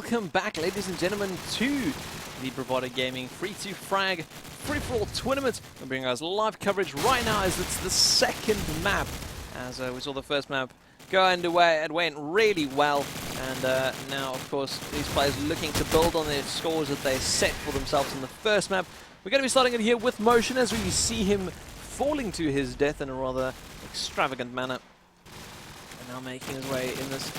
welcome back, ladies and gentlemen, to the Bravado Gaming Free2Frag free-for-all tournament. We're bringing us live coverage right now as it's the second map. As we saw the first map go underway, it went really well, and now, of course, these players looking to build on their scores that they set for themselves in the first map. We're going to be starting it here with Motion as we see him falling to his death in a rather extravagant manner. And now making his way in this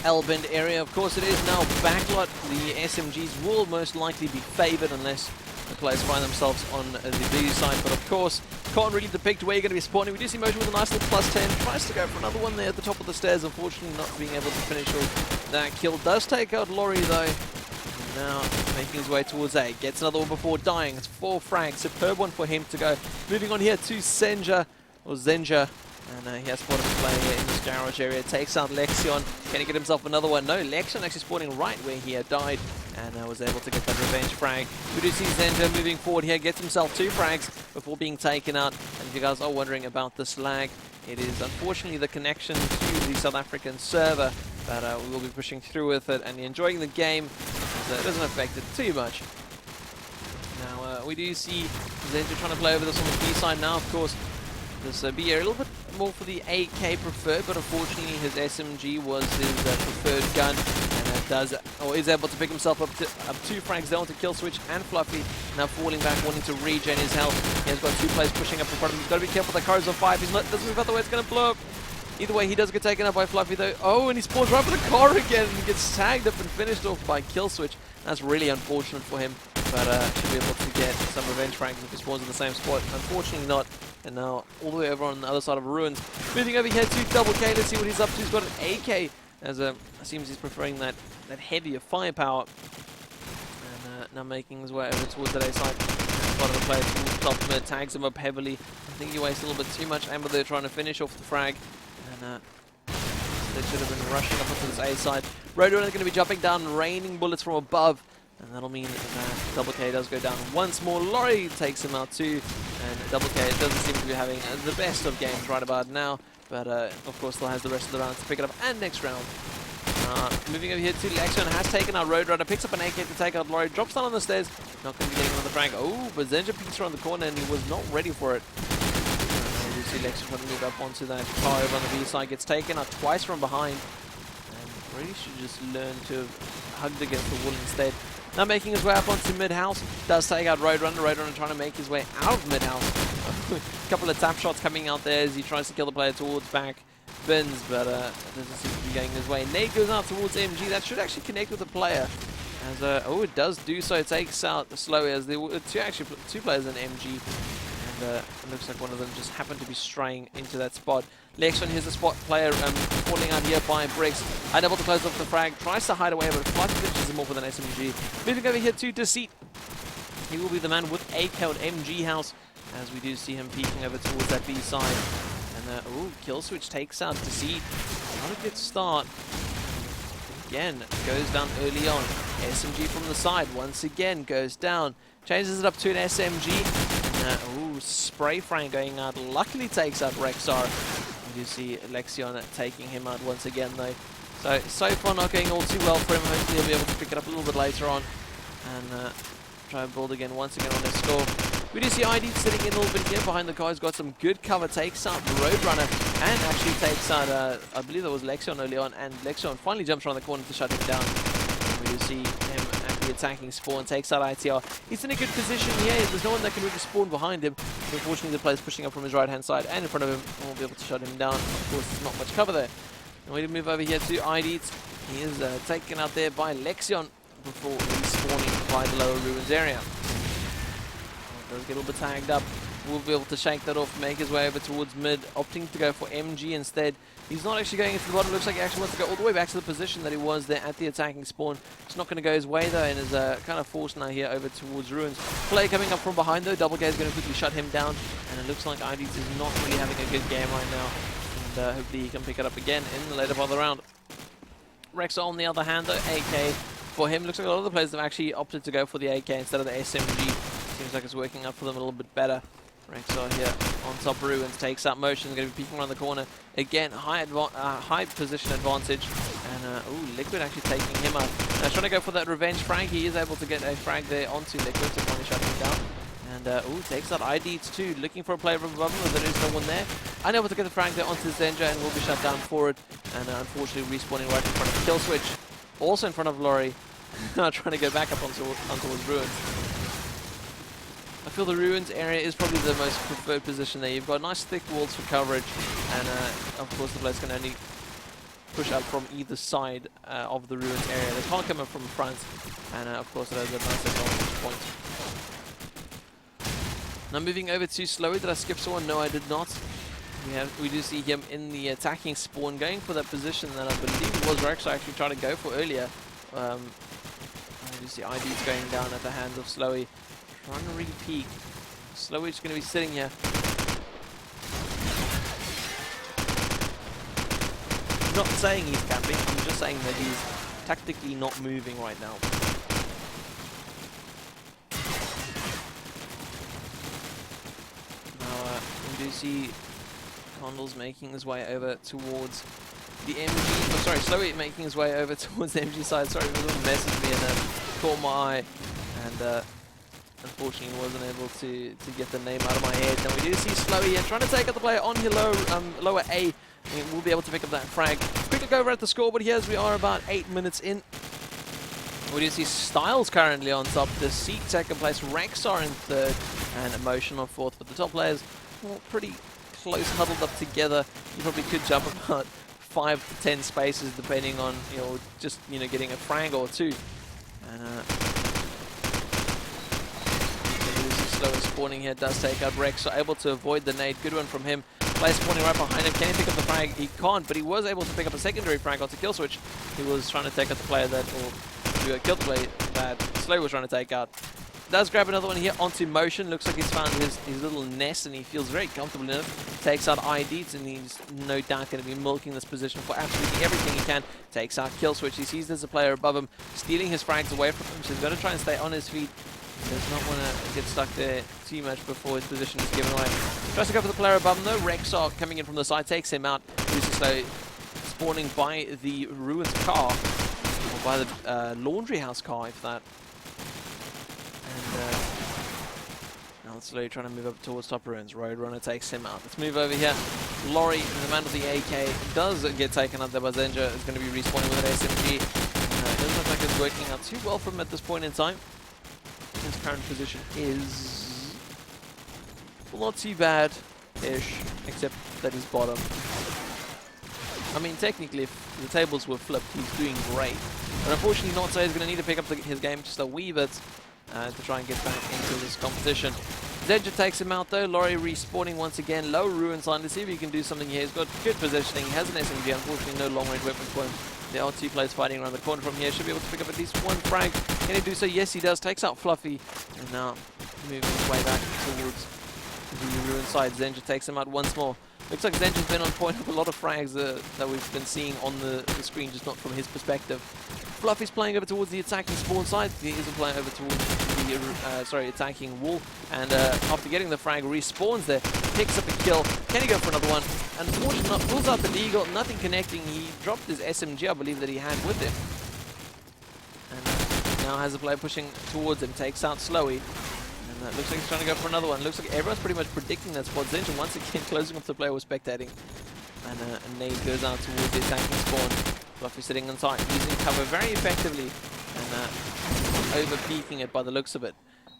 L-bend area. Of course, it is now backlot. The SMGs will most likely be favored unless the players find themselves on the B side. But of course, can't really depict where you're going to be spawning. We do see Motion with a nice little +10. Tries to go for another one there at the top of the stairs. Unfortunately, not being able to finish off that kill. Does take out Laurie though. Now making his way towards A. Gets another one before dying. It's 4 frags. Superb one for him to go. Moving on here to Zenja. And he has spotted a player here in this garage area. Takes out Lexion. Can he get himself another one? No, Lexion actually spawning right where he had died. And was able to get that revenge frag. We do see Zenja moving forward here. Gets himself 2 frags before being taken out. And if you guys are wondering about this lag, it is unfortunately the connection to the South African server. But we will be pushing through with it and enjoying the game. It doesn't affect it too much. Now we do see Zenja trying to play over this on the B side now. Of course, this B area a little bit more for the AK preferred, but unfortunately his SMG was his preferred gun, and is able to pick himself up 2 frags down to Kill Switch and Fluffy. Now falling back, wanting to regen his health. He has got 2 players pushing up in front of him. He's got to be careful. The car's on 5. He's not doesn't move out the way. It's going to blow up. Either way, he does get taken up by Fluffy though. Oh, and he spawns right for the car again and gets tagged up and finished off by Kill Switch. That's really unfortunate for him, but should be able to get some revenge frags if he spawns in the same spot. Unfortunately not. And now all the way over on the other side of Ruins. Moving over here to Double K. Let's see what he's up to. He's got an AK, as it seems he's preferring that heavier firepower. And now making his way over towards that A side. A lot of the players towards top mid, tags him up heavily. I think he wastes a little bit too much ammo there trying to finish off the frag. And they should have been rushing up onto this A side. Roadrunner is going to be jumping down, raining bullets from above. And that'll mean that Double K does go down once more. Laurie takes him out too. And Double K doesn't seem to be having the best of games right about now. But of course still has the rest of the round to pick it up. And next round. Moving over here to Lexion, has taken out Roadrunner, picks up an AK to take out Laurie, drops down on the stairs. Not going to be getting another frag. Oh, but Zenja peeks around the corner and he was not ready for it. You see Lexion trying to move up onto that car over on the B side. Gets taken out twice from behind. And really should just learn to hug against the wall instead. Now making his way up onto mid-house, does take out Roadrunner. Roadrunner trying to make his way out of mid-house. A couple of tap shots coming out there as he tries to kill the player towards back bins, but doesn't seem to be going his way. Nade goes out towards MG. That should actually connect with the player. As oh, it does do so. It takes out slowly as there were two players in MG. And it looks like one of them just happened to be straying into that spot. Lexion, here's the spot player falling out here by Briggs. Unable to close off the frag, tries to hide away, but Fluffy finishes him off with an SMG. Moving over here to Deceit. He will be the man with AK at MG house, as we do see him peeking over towards that B side. And oh, Kill Switch takes out Deceit. Not a good start. Again, goes down early on. SMG from the side once again goes down. Changes it up to an SMG. Oh, spray frame going out. Luckily takes out Rexar. You see Lexion taking him out once again though. So far not going all too well for him. Hopefully he'll be able to pick it up a little bit later on. And try and build again once again on his score. We do see ID sitting in a little bit here behind the car. He's got some good cover. Takes out Roadrunner. And actually takes out, I believe that was Lexion early on. And Lexion finally jumps around the corner to shut him down. And we do see him attacking spawn, takes out ITR. He's in a good position here. There's no one that can really spawn behind him. Unfortunately, the player's pushing up from his right-hand side and in front of him and won't be able to shut him down. Of course, there's not much cover there. And we move over here to IDs. He is taken out there by Lexion before respawning by the lower ruins area. Does get a little bit tagged up. We'll be able to shake that off, make his way over towards mid, opting to go for MG instead. He's not actually going into the bottom. Looks like he actually wants to go all the way back to the position that he was there at the attacking spawn. It's not going to go his way though, and is kind of forced now here over towards Ruins. Play coming up from behind though. Double K is going to quickly shut him down, and it looks like IDs is not really having a good game right now. And hopefully he can pick it up again in the later part of the round. Rexar on the other hand though, AK for him. Looks like a lot of the players have actually opted to go for the AK instead of the SMG. Seems like it's working out for them a little bit better. Rexar here on top Ruins, takes out Motion, going to be peeking around the corner. Again, high position advantage. And Liquid actually taking him out. Now trying to go for that revenge frag. He is able to get a frag there onto Liquid to finally shut him down. And takes out IDs too, looking for a player above him, but there is no one there. Unable to get the frag there onto Zenja and will be shut down for it. And unfortunately respawning right in front of Killswitch. Also in front of Laurie. Trying to get back up onto his ruins. I feel the ruins area is probably the most preferred position there. You've got nice thick walls for coverage, and of course the players can only push up from either side of the ruins area. They can't come up from front, and of course it has a nice advantage point. Now moving over to Slowy. Did I skip someone? No, I did not. We do see him in the attacking spawn, going for that position that I believe it was Rexar actually trying to go for earlier. You see IDs going down at the hands of Slowy. Trying to re-peek. Slowy's going to be sitting here. I'm not saying he's camping, I'm just saying that he's tactically not moving right now. Now, we do see Condal's making his way over towards the MG. Oh, sorry, Slowy making his way over towards the MG side. Sorry, it was a little messaged me and caught my eye. And unfortunately wasn't able to get the name out of my head. Now we do see Slowy here trying to take out the player on here lower A. We'll be able to pick up that frag. Quick look over at the scoreboard here as we are about 8 minutes in. We do see Styles currently on top. The Seek second place, Rexar in third, and Emotion on fourth. But the top players all pretty close, huddled up together. You probably could jump about 5 to 10 spaces depending on just getting a frag or two. And Slow spawning here does take out Rex, so able to avoid the nade. Good one from him. Player spawning right behind him. Can he pick up the frag? He can't, but he was able to pick up a secondary frag onto Killswitch. He was trying to take out the player that, or killed the player that Slow was trying to take out. Does grab another one here onto Motion. Looks like he's found his little nest and he feels very comfortable in it. Takes out IDs and he's no doubt going to be milking this position for absolutely everything he can. Takes out Killswitch. He sees there's a player above him, stealing his frags away from him, so he's going to try and stay on his feet. Does not want to get stuck there too much before his position is given away. Tries to go for the player above him though. Rexar coming in from the side, takes him out. Lucy Slow spawning by the ruins car, or by the laundry house car, if that. And now it's slowly trying to move up towards top ruins. Roadrunner takes him out. Let's move over here. Laurie, the man of the AK, does get taken out there by Zenja. Is going to be respawning with an SMG. It doesn't look like it's working out too well for him at this point in time. His current position is not too bad-ish, except that he's bottom. I mean, technically, if the tables were flipped, he's doing great. But unfortunately not, so he's going to need to pick up his game just a wee bit to try and get back into this competition. Zenja takes him out though. Laurie respawning once again. Low ruins line. Let's see if he can do something here. He's got good positioning. He has an SMG. Unfortunately, no long-range weapons for him. There are two players fighting around the corner from here. Should be able to pick up at least one frag. Can he do so? Yes, he does. Takes out Fluffy. And now moving his way back towards the ruin side. Zenja takes him out once more. Looks like Zenja's been on point with a lot of frags that we've been seeing on the screen, just not from his perspective. Fluffy's playing over towards the attacking spawn side. He isn't playing over towards the attacking wall. And after getting the frag, respawns there, picks up a kill. Can he go for another one? Unfortunately, pulls out the deagle, nothing connecting. He dropped his SMG, I believe, that he had with him. And now has a player pushing towards him, takes out Slowy. And looks like he's trying to go for another one. Looks like everyone's pretty much predicting that spot. Zenja once again closing off the player was spectating. And a nade goes out towards the attacking spawn. Fluffy sitting on side, using cover very effectively and over-peaking it by the looks of it.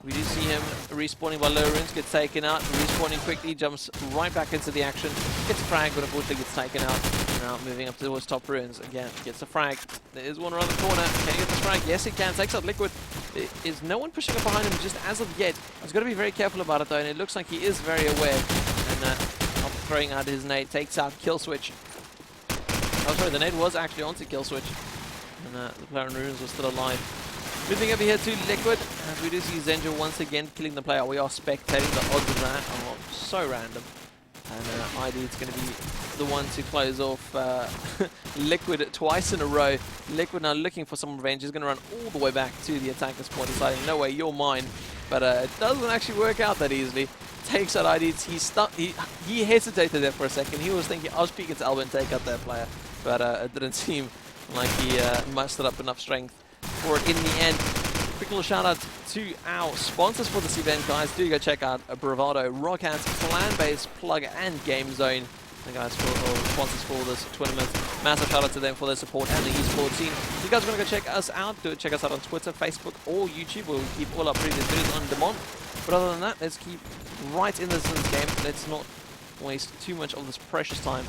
We do see him respawning by low ruins, gets taken out, respawning quickly, jumps right back into the action, gets a frag, but unfortunately gets taken out. Now moving up towards top ruins, again, gets a frag. There is one around the corner, can he get this frag? Yes he can, takes out Liquid. There is no one pushing up behind him just as of yet. He's got to be very careful about it though, and it looks like he is very aware. And after throwing out his nade, takes out Killswitch. Oh sorry, the nade was actually onto Killswitch. And the player in ruins was still alive. Moving over here to Liquid, as we do see Zenja once again killing the player. We are spectating. The odds of that are so random. And ID is going to be the one to close off Liquid twice in a row. Liquid now looking for some revenge. He's going to run all the way back to the attacker's point, deciding, no way, you're mine. But it doesn't actually work out that easily. Takes out IDs. He hesitated there for a second. He was thinking, I'll speak to Alba and take out that player. But it didn't seem like he mustered up enough strength for it in the end. Quick little shout out to our sponsors for this event, guys. Do go check out Bravado, Rockats, Plan-Based, Plug, and Game Zone. The guys for sponsors for this tournament. Massive shout out to them for their support and the esports scene. If you guys want to go check us out, do it. Check us out on Twitter, Facebook, or YouTube. We'll keep all our previous videos on demand. But other than that, let's keep right in this game. Let's not waste too much of this precious time.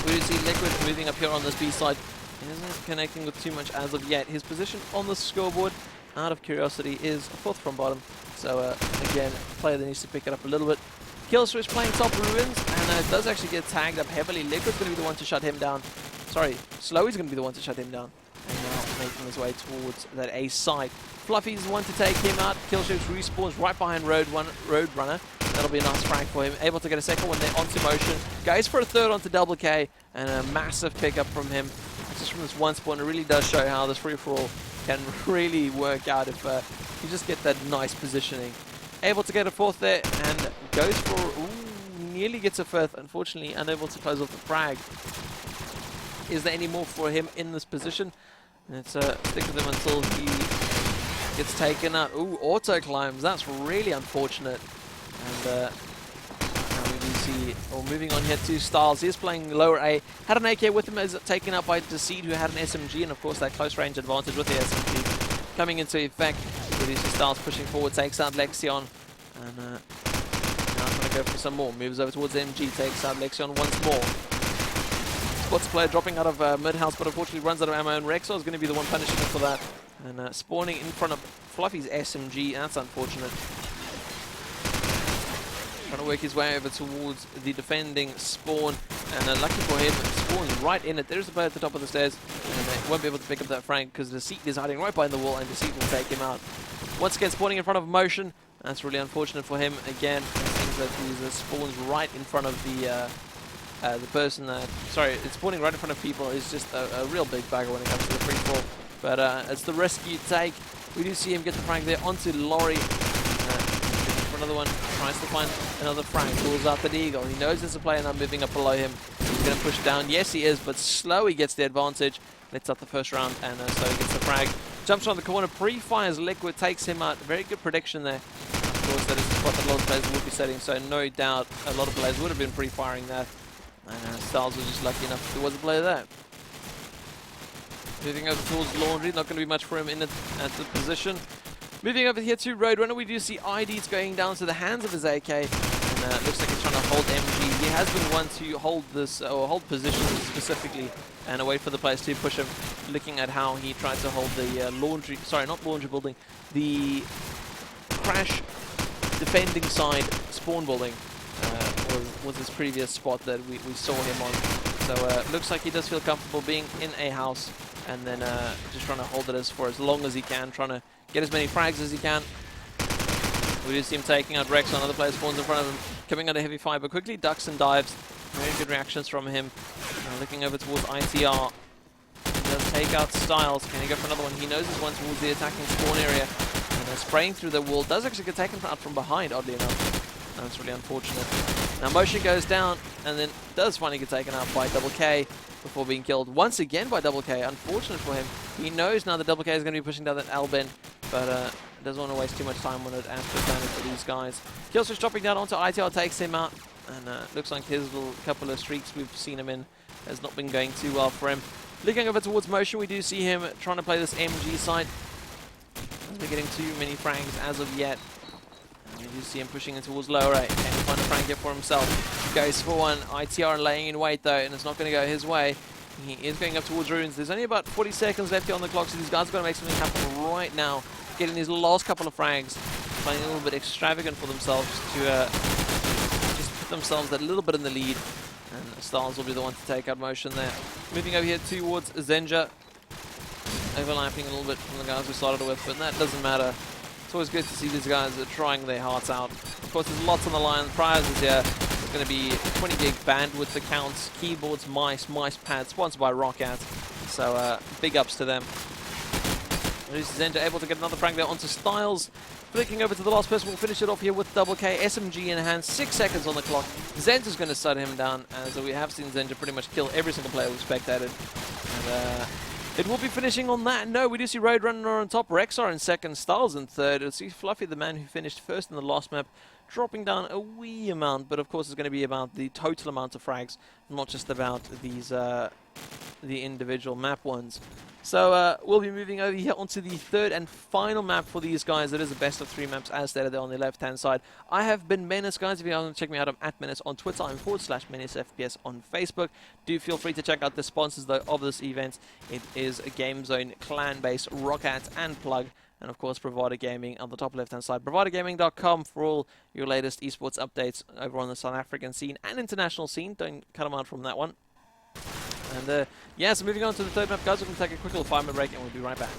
We do see Liquid moving up here on this B side. He isn't connecting with too much as of yet. His position on the scoreboard, out of curiosity, is 4th from bottom. So again, player that needs to pick it up a little bit. Killswitch playing top ruins, and it does actually get tagged up heavily. Liquid's going to be the one to shut him down. Sorry, Slowy's going to be the one to shut him down. And now making his way towards that A side. Fluffy's the one to take him out. Killswitch respawns right behind Roadrunner. That'll be a nice frag for him. Able to get a second one there onto motion. Goes for a third onto Double K, and a massive pickup from him. Just from this one spawn, it really does show how this free-for-all can really work out if you just get that nice positioning. Able to get a fourth there, and goes for, ooh, nearly gets a fifth. Unfortunately, unable to close off the frag. Is there any more for him in this position? Let's stick with him until he gets taken out. Ooh, auto climbs. That's really unfortunate. And now we do see, moving on here to Styles. He's playing lower A. Had an AK with him, as taken out by Deceit, who had an SMG, and of course that close range advantage with the SMG coming into effect. We do see Styles pushing forward, takes out Lexion, and now going to go for some more. Moves over towards MG, takes out Lexion once more. Spots player dropping out of mid-house, but unfortunately runs out of ammo, and Rexor is going to be the one punishing him for that. And spawning in front of Fluffy's SMG, that's unfortunate. Trying to work his way over towards the defending spawn, and lucky for him, spawning right in it. There's the player at the top of the stairs, and they won't be able to pick up that frag because Deceit is hiding right behind the wall, and Deceit will take him out. Once again, spawning in front of motion. That's really unfortunate for him. Again, it seems that he spawns right in front of the person that, sorry, it's spawning right in front of people is just a real big bagger when it comes to the free fall. But it's the risk you take. We do see him get the frag there onto Laurie. For another one, tries to find another frag, pulls out the Eagle. He knows there's a player now moving up below him. He's going to push down. Yes, he is, but Slowy gets the advantage. Lets up the first round, and Slowy gets the frag. Jumps around the corner, pre-fires Liquid, takes him out. Very good prediction there. Of course, that is the spot that a lot of players would be setting, so no doubt a lot of players would have been pre-firing that. And Styles was just lucky enough there was a player there. Moving over towards Laundry, not going to be much for him in at the position. Moving over here to Roadrunner, we do see IDs going down to the hands of his AK, and looks like he's trying to hold MG. He has been one to hold this, or hold position specifically, and wait for the players to push him. Looking at how he tried to hold the laundry, sorry, not laundry building, the crash defending side spawn building was his previous spot that we saw him on. So looks like he does feel comfortable being in a house, and then just trying to hold it for as long as he can, trying to get as many frags as he can. We do see him taking out Rex. Another player spawns in front of him, coming under heavy fire, but quickly ducks and dives. Very good reactions from him. Looking over towards ITR. He does take out Styles. Can he go for another one? He knows this one towards the attacking spawn area. And spraying through the wall. Does actually get taken out from behind, oddly enough. That's really unfortunate. Now motion goes down, and then does finally get taken out by Double K before being killed once again by Double K. Unfortunate for him. He knows now that Double K is going to be pushing down that L bend, but doesn't want to waste too much time on it as per damage for these guys. Killswitch dropping down onto ITR, takes him out, and looks like his little couple of streaks we've seen him in has not been going too well for him. Looking over towards motion, we do see him trying to play this MG side. Hasn't been getting too many frags as of yet. And we do see him pushing in towards lower A. Can he find a frag here for himself? Goes for one. ITR laying in wait though, and it's not going to go his way. He is going up towards ruins. There's only about 40 seconds left here on the clock, so these guys are going to make something happen right now. Getting these last couple of frags, playing a little bit extravagant for themselves to just put themselves a little bit in the lead. And Styles will be the one to take out motion there. Moving over here towards Zenja. Overlapping a little bit from the guys we started with, but that doesn't matter. It's always good to see these guys trying their hearts out. Of course, there's lots on the line. Prizes here. There's going to be 20 gig bandwidth accounts, keyboards, mice pads, sponsored by Rockat. So big ups to them. Zenja able to get another frag there onto Styles. Flicking over to the last person, we'll finish it off here with Double K. SMG in hand, 6 seconds on the clock. Zenja's going to shut him down, as we have seen Zenja pretty much kill every single player we've spectated. And it will be finishing on that. No, we do see Roadrunner on top, Rexar in second, Styles in third. We'll see Fluffy, the man who finished first in the last map, dropping down a wee amount, but of course it's going to be about the total amount of frags, not just about these the individual map ones. So we'll be moving over here onto the third and final map for these guys. It is a best of 3 maps as stated there on the left-hand side. I have been Menace, guys. If you want to check me out, I'm at Menace on Twitter. I'm /MenaceFPS on Facebook. Do feel free to check out the sponsors though of this event. It is a Game Zone, Clan-Base, Rockat, and Plug. And of course, Bravado Gaming on the top left-hand side. BravadoGaming.com for all your latest esports updates over on the South African scene and international scene. Don't cut them out from that one. And yeah, so moving on to the third map, guys, we're going to take a quick little 5-minute break and we'll be right back.